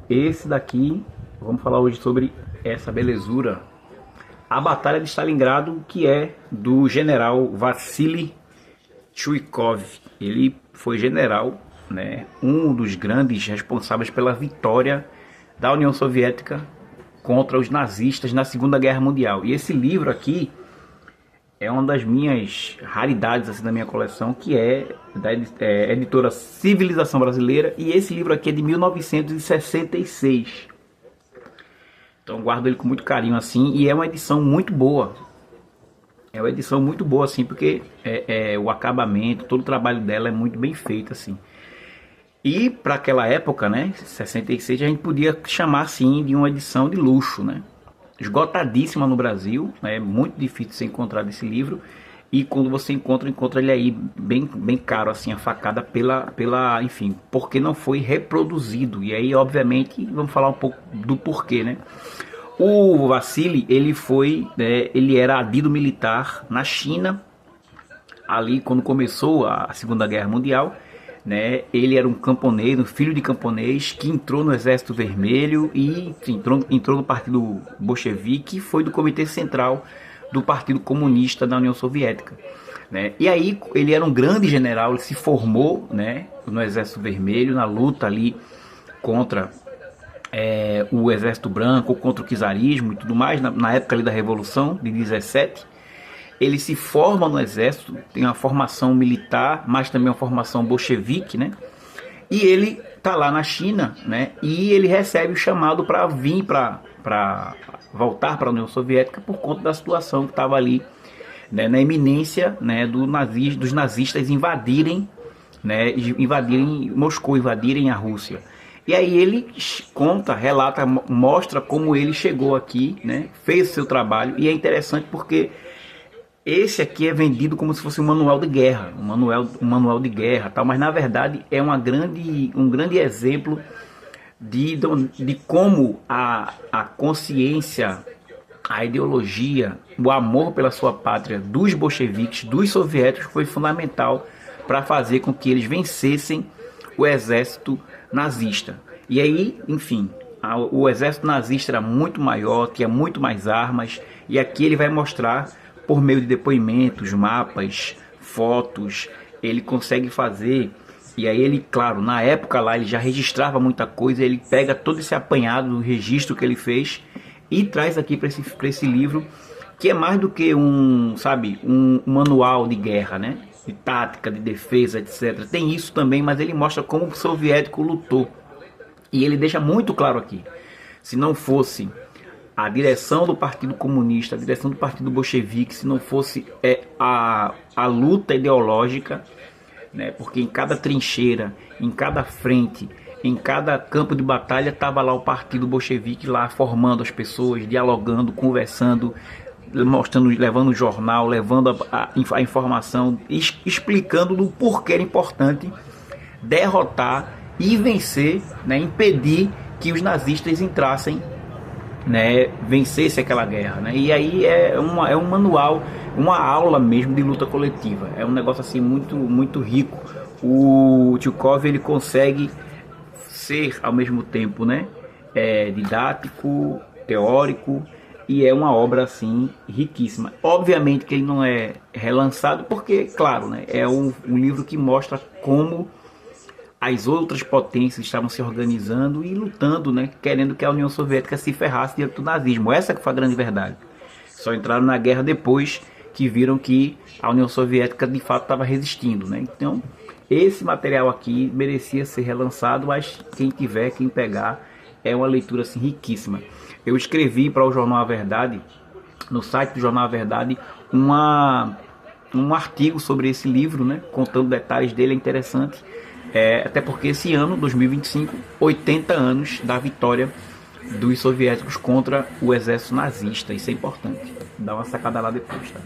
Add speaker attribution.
Speaker 1: Esse daqui, vamos falar hoje sobre essa belezura. A Batalha de Stalingrado, que é do general Vassili Chuikov. Ele foi general, né, um dos grandes responsáveis pela vitória da União Soviética contra os nazistas na Segunda Guerra Mundial. E esse livro aqui é uma das minhas raridades assim, da minha coleção, que é da editora Civilização Brasileira, e esse livro aqui é de 1966. Então guardo ele com muito carinho assim, e é uma edição muito boa. É uma edição muito boa assim, porque o acabamento, todo o trabalho dela é muito bem feito assim. E para aquela época, né, 66, a gente podia chamar assim de uma edição de luxo, né? Esgotadíssima no Brasil, né? É muito difícil você encontrar desse livro, e quando você encontra ele aí bem caro assim, a facada enfim, porque não foi reproduzido. E aí, obviamente, vamos falar um pouco do porquê, né? O Vassili, ele era adido militar na China, ali quando começou a Segunda Guerra Mundial, né? Ele era um camponês, um filho de camponês, que entrou no Exército Vermelho e entrou no Partido Bolchevique, e foi do Comitê Central do Partido Comunista da União Soviética, né? E aí ele era um grande general, ele se formou, né, no Exército Vermelho, na luta ali contra o Exército Branco, contra o czarismo e tudo mais, na época ali da Revolução de 17. Ele se forma no exército, tem uma formação militar, mas também uma formação bolchevique, né? E ele tá lá na China, né? E ele recebe o chamado para vir para voltar para a União Soviética por conta da situação que estava ali, né, na iminência, né, dos nazistas invadirem, né, invadirem Moscou, invadirem a Rússia. E aí ele conta, relata, mostra como ele chegou aqui, né? Fez o seu trabalho, e é interessante porque esse aqui é vendido como se fosse um manual de guerra, um manual de guerra, tal, mas na verdade é um grande exemplo de como a consciência, a ideologia, o amor pela sua pátria dos bolcheviques, dos soviéticos, foi fundamental para fazer com que eles vencessem o exército nazista. E aí, enfim, o exército nazista era muito maior, tinha muito mais armas, e aqui ele vai mostrar, por meio de depoimentos, mapas, fotos, ele consegue fazer. E aí ele, claro, na época lá ele já registrava muita coisa, ele pega todo esse apanhado do registro que ele fez e traz aqui para esse livro, que é mais do que um manual de guerra, né? De tática, de defesa, etc. Tem isso também, mas ele mostra como o soviético lutou. E ele deixa muito claro aqui, se não fosse a direção do Partido Comunista, a direção do Partido Bolchevique, se não fosse a luta ideológica, né, porque em cada trincheira, em cada frente, em cada campo de batalha estava lá o Partido Bolchevique lá formando as pessoas, dialogando, conversando, mostrando, levando o jornal, levando a informação, explicando do porquê era importante derrotar e vencer, né, impedir que os nazistas entrassem, né, vencesse aquela guerra, né? E aí é um manual, uma aula mesmo de luta coletiva. É um negócio assim muito rico. O Chuikov, ele consegue ser ao mesmo tempo, né, didático, teórico, e é uma obra assim riquíssima. Obviamente que ele não é relançado porque, claro, né, é um livro que mostra como as outras potências estavam se organizando e lutando, né, querendo que a União Soviética se ferrasse diante do nazismo. Essa que foi a grande verdade. Só entraram na guerra depois que viram que a União Soviética de fato estava resistindo, né? Então, esse material aqui merecia ser relançado, mas quem pegar, é uma leitura assim riquíssima. Eu escrevi para o Jornal A Verdade, no site do Jornal A Verdade, um artigo sobre esse livro, né, contando detalhes dele, é interessante. Até porque esse ano, 2025, 80 anos da vitória dos soviéticos contra o exército nazista. Isso é importante. Dá uma sacada lá depois, tá?